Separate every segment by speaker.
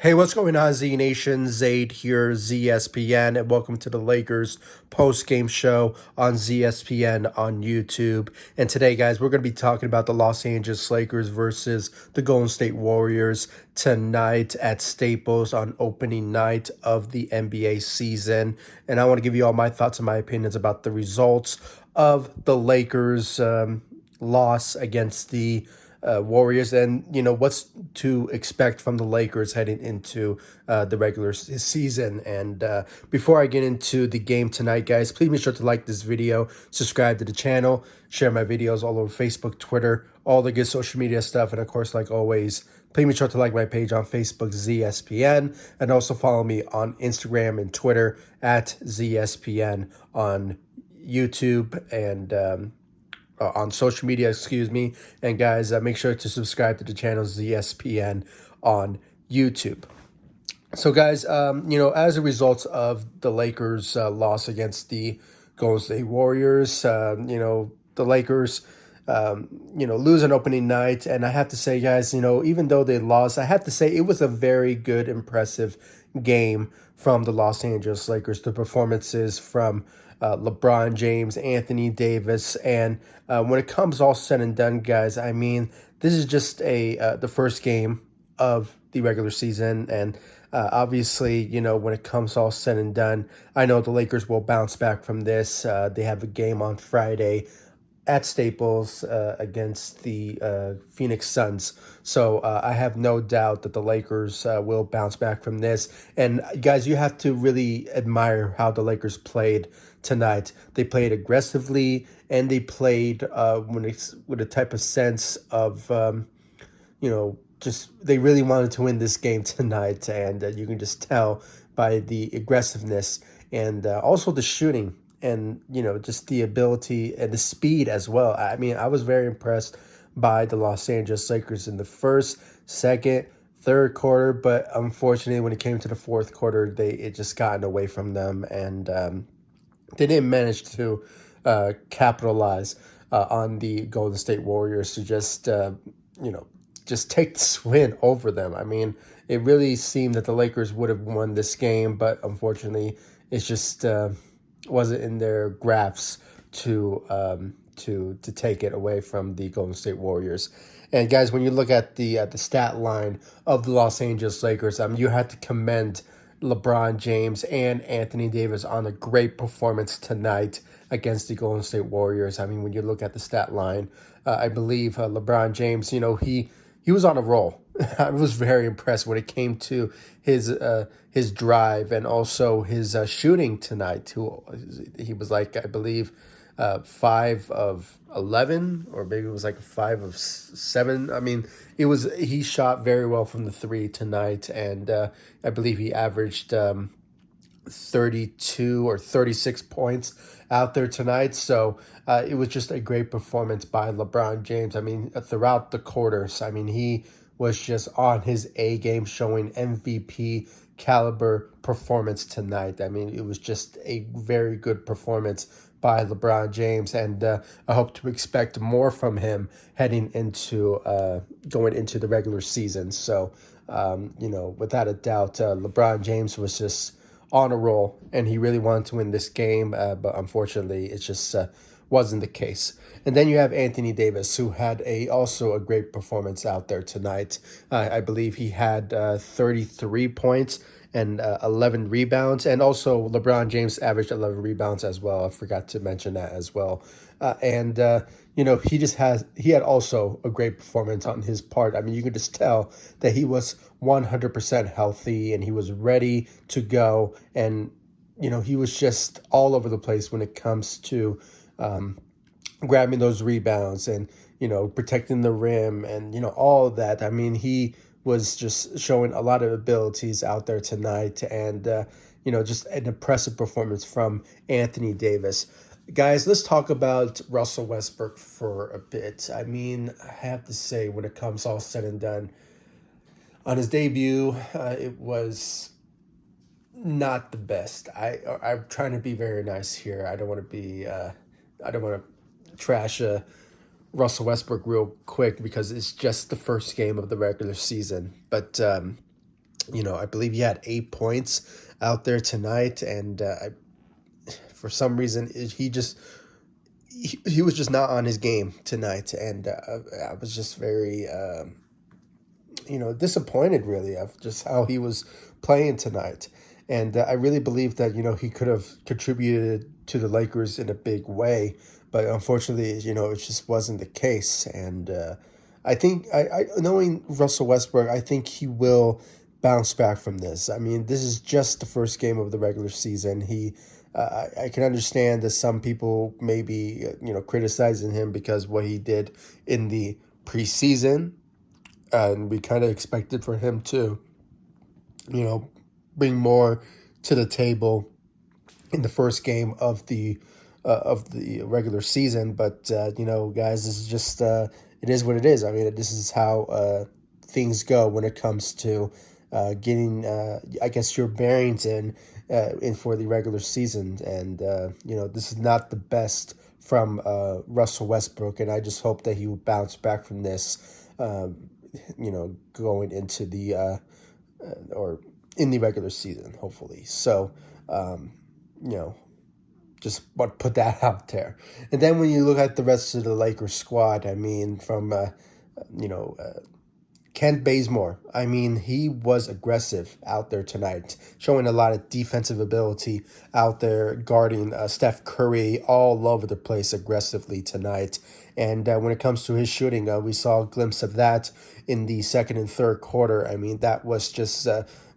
Speaker 1: Hey, what's going on, Z Nation? Zaid here, ZSPN, and welcome to the Lakers post-game show on ZSPN on YouTube. And today, guys, we're going to be talking about the Los Angeles Lakers versus the Golden State Warriors tonight at Staples on opening night of the NBA season. And I want to give you all my thoughts and my opinions about the results of the Lakers' loss against the Warriors, and what's to expect from the Lakers heading into the regular season. And before I get into the game tonight, guys, please make sure to like this video, subscribe to the channel, share my videos all over Facebook, Twitter, all the good social media stuff, and of course, like always, please make sure to like my page on Facebook, ZSPN, and also follow me on Instagram and Twitter at ZSPN on YouTube and on social media, excuse me. And guys, make sure to subscribe to the channel ZSPN on YouTube. So guys, as a result of the Lakers' loss against the Golden State Warriors, the Lakers, lose an opening night. And I have to say, guys, even though they lost, I have to say it was a very good, impressive game from the Los Angeles Lakers. The performances from LeBron James, Anthony Davis, and when it comes all said and done, guys, I mean, this is just the first game of the regular season, and obviously, when it comes all said and done, I know the Lakers will bounce back from this. They have a game on Friday at Staples against the Phoenix Suns. So I have no doubt that the Lakers will bounce back from this. And guys, you have to really admire how the Lakers played tonight. They played aggressively, and they played with a type of sense of, just they really wanted to win this game tonight. And you can just tell by the aggressiveness and also the shooting, and just the ability and the speed as well. I mean, I was very impressed by the Los Angeles Lakers in the first, second, third quarter, but unfortunately when it came to the fourth quarter, it just gotten away from them, and they didn't manage to capitalize on the Golden State Warriors to just take the win over them. I mean, it really seemed that the Lakers would have won this game, but unfortunately, it's just wasn't in their grasp to take it away from the Golden State Warriors. And guys, when you look at the stat line of the Los Angeles Lakers, you had to commend LeBron James and Anthony Davis on a great performance tonight against the Golden State Warriors. I mean, when you look at the stat line, I believe LeBron James, he was on a roll. I was very impressed when it came to his drive and also his shooting tonight. He was like, I believe, 5 of 11, or maybe it was like 5 of 7. I mean, he shot very well from the three tonight, and I believe he averaged 32 or 36 points out there tonight. So it was just a great performance by LeBron James. I mean, throughout the quarters, I mean, he was just on his A game, showing MVP caliber performance tonight. I mean, it was just a very good performance by LeBron James, and I hope to expect more from him heading into going into the regular season. So, without a doubt, LeBron James was just on a roll, and he really wanted to win this game, but unfortunately, it just wasn't the case. And then you have Anthony Davis, who had also a great performance out there tonight. I believe he had 33 points and 11 rebounds, and also LeBron James averaged 11 rebounds as well. I forgot to mention that as well. And he had also a great performance on his part. I mean, you could just tell that he was 100% healthy, and he was ready to go, and he was just all over the place when it comes to grabbing those rebounds and protecting the rim, and all of that. I mean, he was just showing a lot of abilities out there tonight, and just an impressive performance from Anthony Davis. Guys, let's talk about Russell Westbrook for a bit. I mean, I have to say, when it comes all said and done, on his debut, it was not the best. I'm trying to be very nice here. I don't want to trash Russell Westbrook real quick, because it's just the first game of the regular season. But I believe he had 8 points out there tonight, and for some reason he was just not on his game tonight, and I was just very disappointed really of just how he was playing tonight. And I really believe that, he could have contributed to the Lakers in a big way, but unfortunately, it just wasn't the case. And I think, knowing Russell Westbrook, I think he will bounce back from this. I mean, this is just the first game of the regular season. I can understand that some people may be, criticizing him because what he did in the preseason, and we kind of expected for him to, you know, bring more to the table in the first game of the regular season. But guys, this is just it is what it is. I mean, this is how things go when it comes to getting, I guess, your bearings in for the regular season. And this is not the best from Russell Westbrook, and I just hope that he will bounce back from this. Going into the or in the regular season, hopefully. So, you know, just want to put that out there. And then when you look at the rest of the Lakers squad, I mean, from you know, Kent Bazemore, I mean, he was aggressive out there tonight, showing a lot of defensive ability out there, guarding Steph Curry all over the place aggressively tonight. And when it comes to his shooting, we saw a glimpse of that in the second and third quarter. I mean, that was just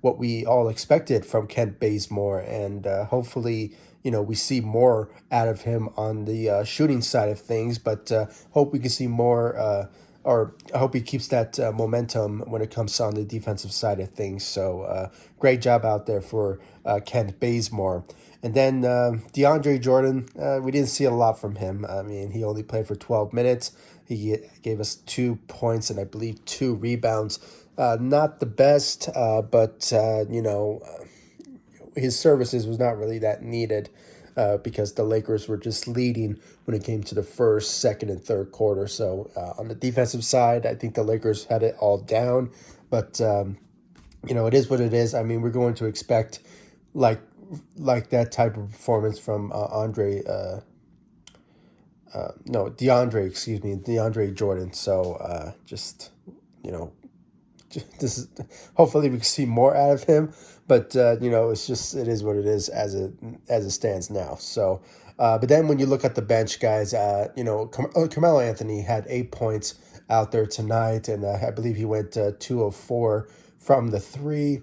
Speaker 1: what we all expected from Kent Bazemore. And hopefully, we see more out of him on the shooting side of things, but hope we can see more. Or I hope he keeps that momentum when it comes on the defensive side of things. So great job out there for Kent Bazemore. And then DeAndre Jordan, we didn't see a lot from him. I mean, he only played for 12 minutes. He gave us 2 points and I believe 2 rebounds. Not the best, but his services was not really that needed. Because the Lakers were just leading when it came to the first, second, and third quarter. So on the defensive side, I think the Lakers had it all down. But it is what it is. I mean, we're going to expect like that type of performance from DeAndre Jordan. So just you know this is hopefully we can see more out of him, but it is what it is as it stands now. So but then when you look at the bench guys, Carmelo Anthony had 8 points out there tonight, and I believe he went 2 of 4 from the three,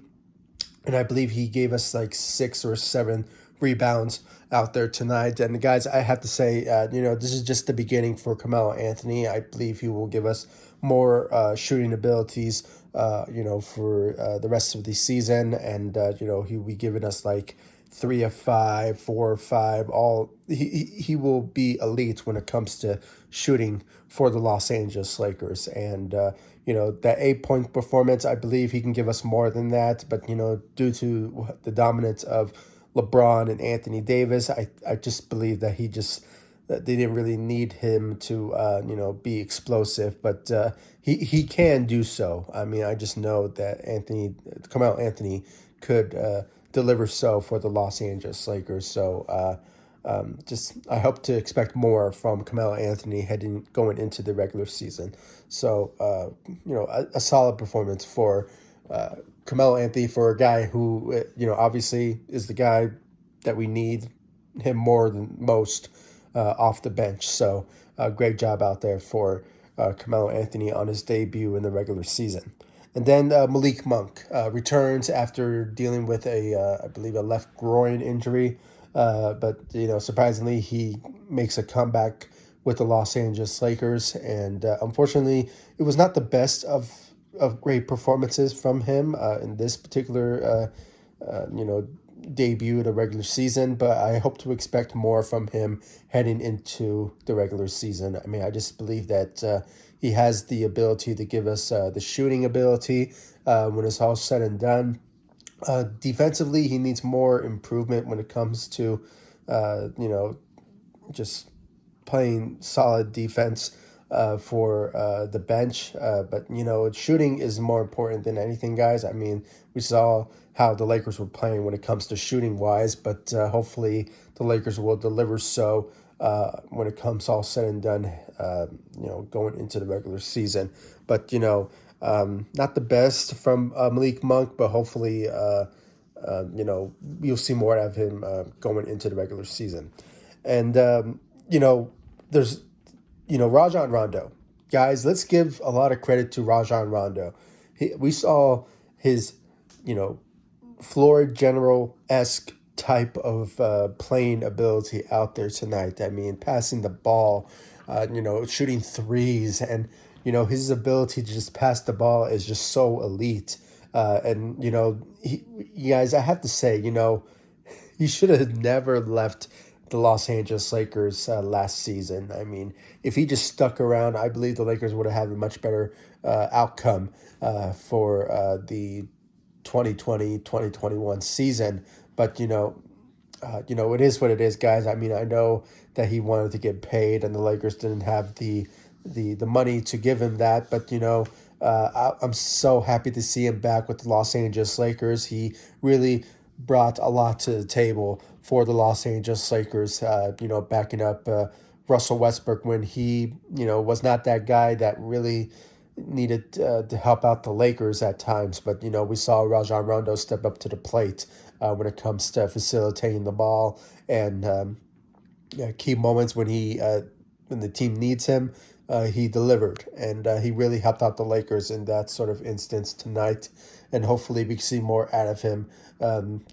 Speaker 1: and I believe he gave us like 6 or 7 rebounds out there tonight. And the guys, I have to say, this is just the beginning for Carmelo Anthony. I believe he will give us more shooting abilities, for the rest of the season. And, he'll be giving us like 3 of 5, 4 of 5. He will be elite when it comes to shooting for the Los Angeles Lakers. And, that 8 point performance, I believe he can give us more than that. But, due to the dominance of LeBron and Anthony Davis, I just believe that that they didn't really need him to be explosive, but he can do so. I mean, I just know that Carmelo Anthony could deliver so for the Los Angeles Lakers. So I hope to expect more from Carmelo Anthony going into the regular season. So a solid performance for Carmelo Anthony, for a guy who obviously is the guy that we need him more than most off the bench. So great job out there for Carmelo Anthony on his debut in the regular season. And then Malik Monk returns after dealing with I believe a left groin injury. But surprisingly, he makes a comeback with the Los Angeles Lakers. And unfortunately, it was not the best of great performances from him in this particular debut of the regular season, but I hope to expect more from him heading into the regular season. I mean, I just believe that he has the ability to give us the shooting ability when it's all said and done. Defensively, he needs more improvement when it comes to, just playing solid defense. for the bench. But, shooting is more important than anything, guys. I mean, we saw how the Lakers were playing when it comes to shooting wise, but hopefully the Lakers will deliver so when it comes all said and done, going into the regular season. But, not the best from Malik Monk, but hopefully, you'll see more of him going into the regular season. And, there's, Rajon Rondo. Guys, let's give a lot of credit to Rajon Rondo. We saw his, you know, floor general-esque type of playing ability out there tonight. I mean, passing the ball, shooting threes, and, his ability to just pass the ball is just so elite. And, you guys, I have to say, he should have never left the Los Angeles Lakers last season. I mean, if he just stuck around, I believe the Lakers would have had a much better outcome for the 2020-2021 season. But, it is what it is, guys. I mean, I know that he wanted to get paid and the Lakers didn't have the money to give him that. But, I'm so happy to see him back with the Los Angeles Lakers. He really brought a lot to the table for the Los Angeles Lakers, backing up Russell Westbrook when he, was not that guy that really needed to help out the Lakers at times. But, we saw Rajon Rondo step up to the plate when it comes to facilitating the ball and key moments when when the team needs him. He delivered, and he really helped out the Lakers in that sort of instance tonight. And hopefully we can see more out of him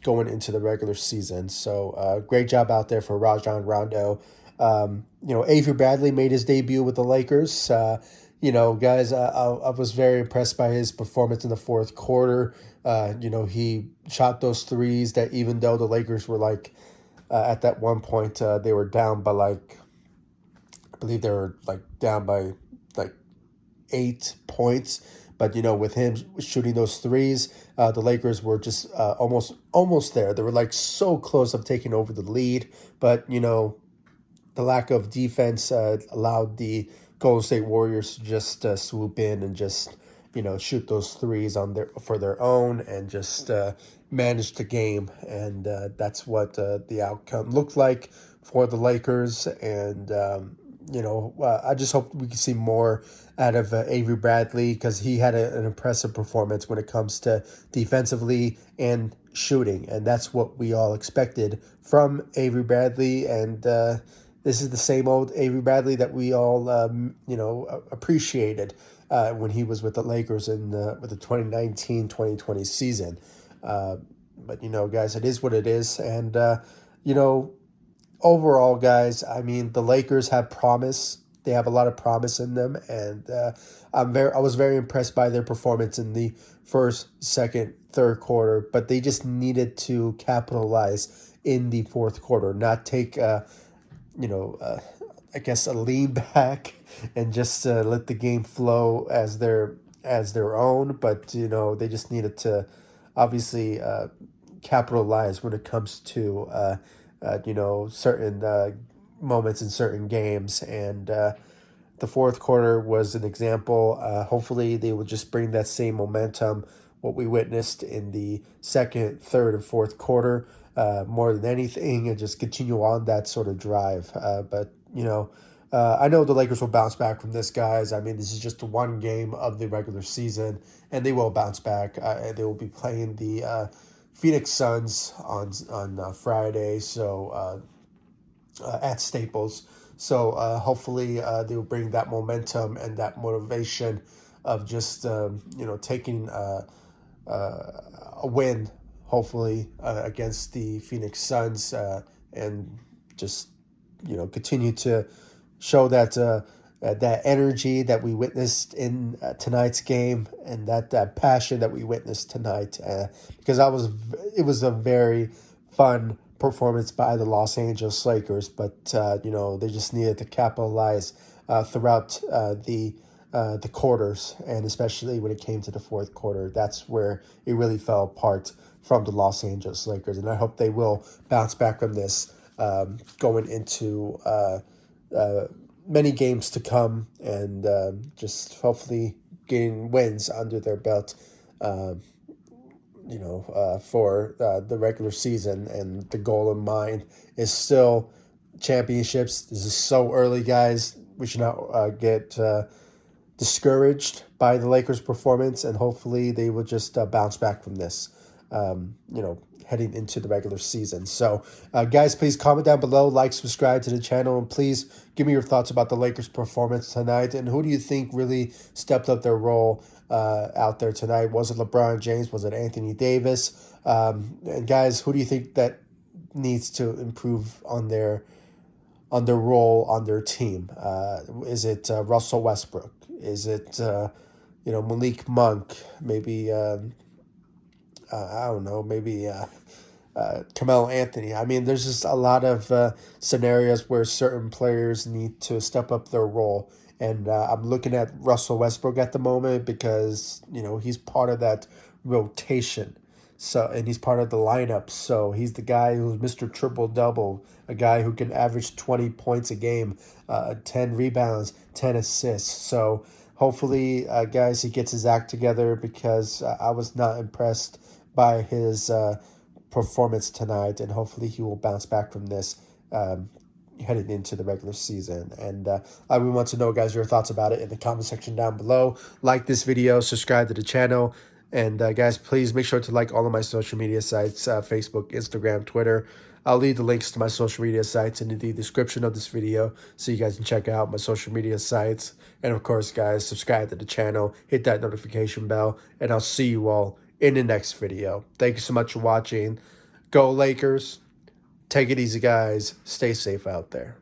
Speaker 1: going into the regular season. So great job out there for Rajon Rondo. Avery Bradley made his debut with the Lakers. Guys, I was very impressed by his performance in the fourth quarter. He shot those threes that even though the Lakers were at that one point, they were down by I believe they were down by 8 points. But, with him shooting those threes, the Lakers were just almost there. They were so close of taking over the lead. But, the lack of defense allowed the Golden State Warriors to just swoop in and just, shoot those threes for their own and just manage the game. And that's what the outcome looked like for the Lakers. And, I just hope we can see more out of Avery Bradley because he had an impressive performance when it comes to defensively and shooting. And that's what we all expected from Avery Bradley. And this is the same old Avery Bradley that we all, appreciated when he was with the Lakers with the 2019-2020 season. But, guys, it is what it is. And, overall, guys, I mean, the Lakers have promise. They have a lot of promise in them, and I was very impressed by their performance in the first, second, third quarter. But they just needed to capitalize in the fourth quarter, not take, I guess, a lean back and just let the game flow as their own. But they just needed to obviously capitalize when it comes to certain moments in certain games. And the fourth quarter was an example. Hopefully they will just bring that same momentum, what we witnessed in the second, third, and fourth quarter, more than anything, and just continue on that sort of drive. But I know the Lakers will bounce back from this, guys. I mean, this is just one game of the regular season, and they will bounce back. They will be playing the Phoenix Suns on Friday, so at Staples. So hopefully they will bring that momentum and that motivation of just taking a win, hopefully against the Phoenix Suns, and just continue to show that energy that we witnessed in tonight's game and that passion that we witnessed tonight, because it was a very fun performance by the Los Angeles Lakers. But they just needed to capitalize throughout the quarters, and especially when it came to the fourth quarter. That's where it really fell apart from the Los Angeles Lakers, and I hope they will bounce back from this going into many games to come, and just hopefully getting wins under their belt. Uh, for the regular season, and the goal in mind is still championships. This is so early, guys. We should not get discouraged by the Lakers' performance, and hopefully they will just bounce back from this, heading into the regular season. So, guys, please comment down below, like, subscribe to the channel, and please give me your thoughts about the Lakers' performance tonight, and who do you think really stepped up their role out there tonight? Was it LeBron James? Was it Anthony Davis? And guys, who do you think that needs to improve on their role on their team? Is it Russell Westbrook? Is it Malik Monk? Maybe I don't know. Maybe Carmelo Anthony. I mean, there's just a lot of scenarios where certain players need to step up their role. And I'm looking at Russell Westbrook at the moment because, he's part of that rotation. So, and he's part of the lineup. So he's the guy who's Mr. Triple-Double, a guy who can average 20 points a game, 10 rebounds, 10 assists. So hopefully, guys, he gets his act together, because I was not impressed by his performance tonight, and hopefully he will bounce back from this heading into the regular season. And we want to know, guys, your thoughts about it in the comment section down below. Like this video, subscribe to the channel, and guys, please make sure to like all of my social media sites, Facebook, Instagram, Twitter. I'll leave the links to my social media sites in the description of this video, so you guys can check out my social media sites. And of course, guys, subscribe to the channel, hit that notification bell, and I'll see you all in the next video. Thank you so much for watching. Go Lakers. Take it easy, guys. Stay safe out there.